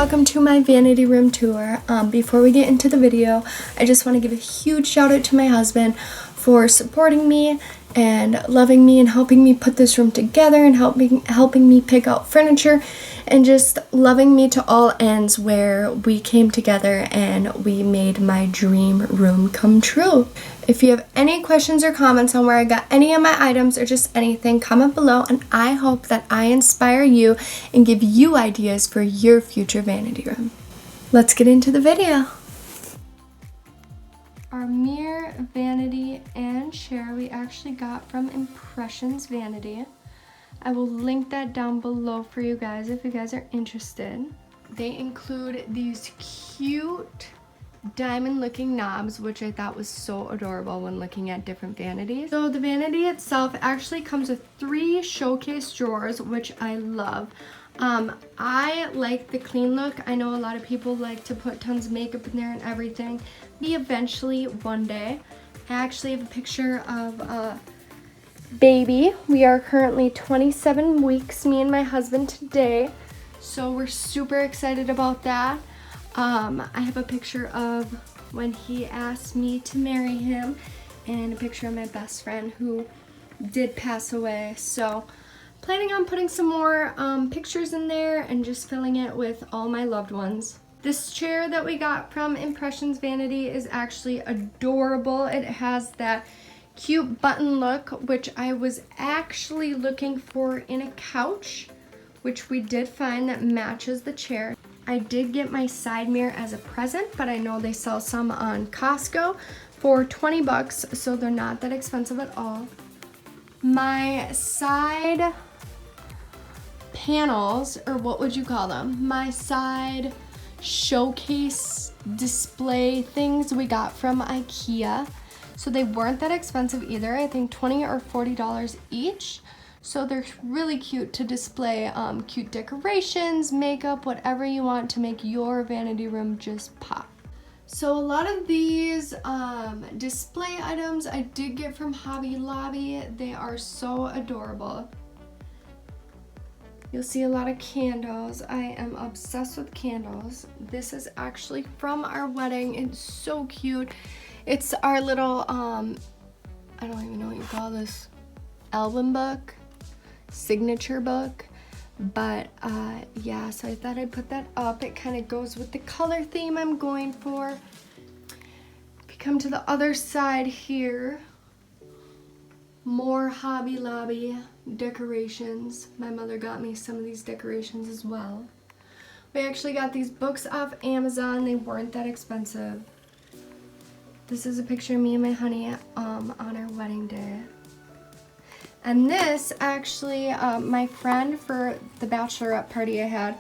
welcome to my vanity room tour. Before we get into the video, I just want to give a huge shout out to my husband for supporting me and loving me and helping me put this room together and helping me pick out furniture and just loving me to all ends, where we came together and we made my dream room come true. If you have any questions or comments on where I got any of my items or just anything, comment below, and I hope that I inspire you and give you ideas for your future vanity room. Let's get into the video. Our mirror, vanity, and chair we actually got from Impressions Vanity. I will link that down below for you guys if you guys are interested. They include these cute diamond looking knobs, which I thought was so adorable when looking at different vanities. So the vanity itself actually comes with 3 showcase drawers, which I love. I like the clean look. I know a lot of people like to put tons of makeup in there and everything. Me eventually one day. I actually have a picture of a baby. We are currently 27 weeks, me and my husband today. So we're super excited about that. I have a picture of when he asked me to marry him and a picture of my best friend who did pass away. So planning on putting some more pictures in there and just filling it with all my loved ones. This chair that we got from Impressions Vanity is actually adorable. It has that cute button look, which I was actually looking for in a couch, which we did find that matches the chair. I did get my side mirror as a present, but I know they sell some on Costco for 20 bucks, so they're not that expensive at all. My side panels, or what would you call them? My side showcase display things we got from IKEA. So they weren't that expensive either. I think $20 or $40 each. So they're really cute to display cute decorations, makeup, whatever you want to make your vanity room just pop. So a lot of these display items I did get from Hobby Lobby. They are so adorable. You'll see a lot of candles. I am obsessed with candles. This is actually from our wedding. It's so cute. It's our little, I don't even know what you call this, album book, signature book. But yeah, so I thought I'd put that up. It kind of goes with the color theme I'm going for. If you come to the other side here, more Hobby Lobby decorations. My mother got me some of these decorations as well. We actually got these books off Amazon. They weren't that expensive. This is a picture of me and my honey on our wedding day. And this actually, my friend for the bachelorette party I had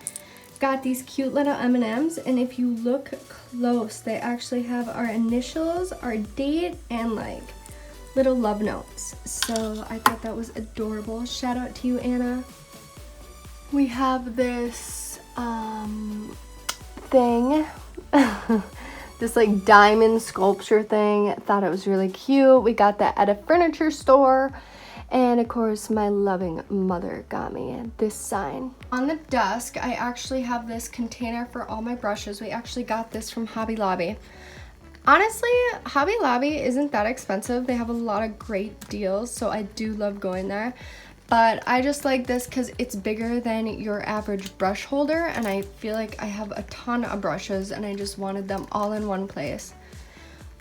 got these cute little M&Ms, and if you look close, they actually have our initials, our date, and like little love notes. So I thought that was adorable. Shout out to you, Anna. We have this thing. This like diamond sculpture thing. I thought it was really cute. We got that at a furniture store. And of course, my loving mother got me this sign. On the desk, I actually have this container for all my brushes. We actually got this from Hobby Lobby. Honestly, Hobby Lobby isn't that expensive. They have a lot of great deals, so I do love going there. But I just like this because it's bigger than your average brush holder, and I feel like I have a ton of brushes and I just wanted them all in one place.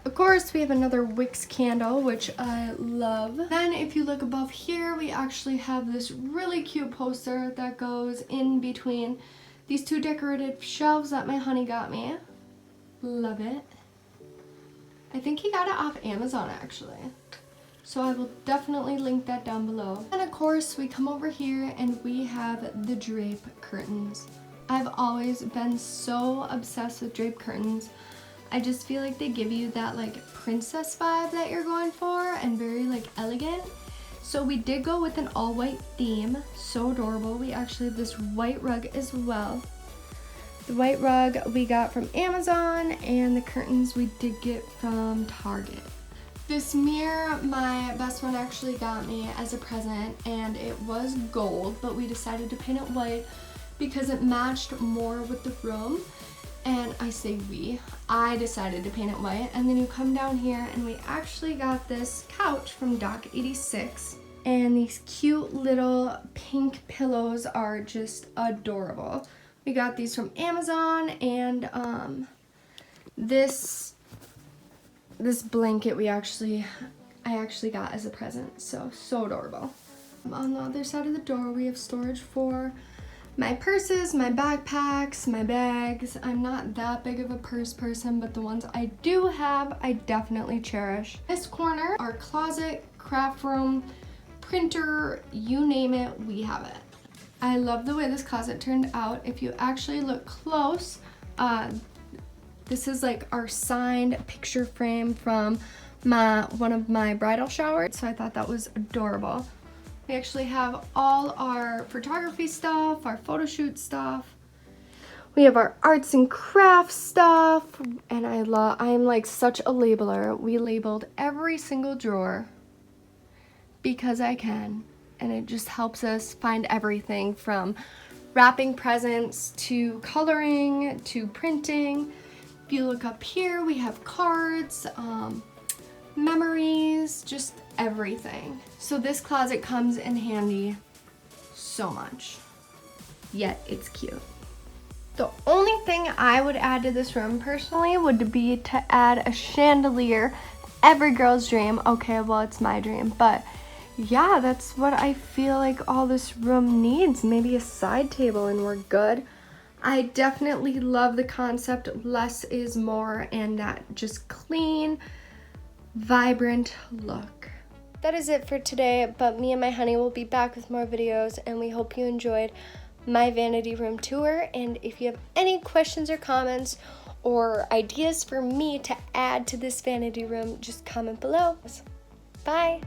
Of course, we have another Wicks candle, which I love. Then if you look above here, we actually have this really cute poster that goes in between these 2 decorative shelves that my honey got me. Love it. I think he got it off Amazon actually. So I will definitely link that down below. And of course, we come over here and we have the drape curtains. I've always been so obsessed with drape curtains. I just feel like they give you that like princess vibe that you're going for, and very like elegant. So we did go with an all white theme. So adorable. We actually have this white rug as well. The white rug we got from Amazon, and the curtains we did get from Target. This mirror my best friend actually got me as a present, and it was gold, but we decided to paint it white because it matched more with the room. And I decided to paint it white. And then you come down here and we actually got this couch from Doc 86. And these cute little pink pillows are just adorable. We got these from Amazon, and this blanket I actually got as a present, so adorable. On the other side of the door we have storage for my purses, my backpacks, my bags. I'm not that big of a purse person, but the ones I do have, I definitely cherish. This corner, our closet, craft room, printer, you name it, we have it. I love the way this closet turned out. If you actually look close, this is like our signed picture frame from one of my bridal showers, so I thought that was adorable. We actually have all our photography stuff, our photo shoot stuff. We have our arts and crafts stuff, and I'm like such a labeler. We labeled every single drawer because I can, and it just helps us find everything from wrapping presents to coloring to printing. If you look up here, we have cards, memories, just everything. So this closet comes in handy so much, yet it's cute. The only thing I would add to this room personally would be to add a chandelier. Every girl's dream. Okay, well, it's my dream, but yeah, that's what I feel like all this room needs. Maybe a side table and we're good. I definitely love the concept, less is more, and that just clean, vibrant look. That is it for today, but me and my honey will be back with more videos, and we hope you enjoyed my vanity room tour. And if you have any questions or comments or ideas for me to add to this vanity room, just comment below. Bye!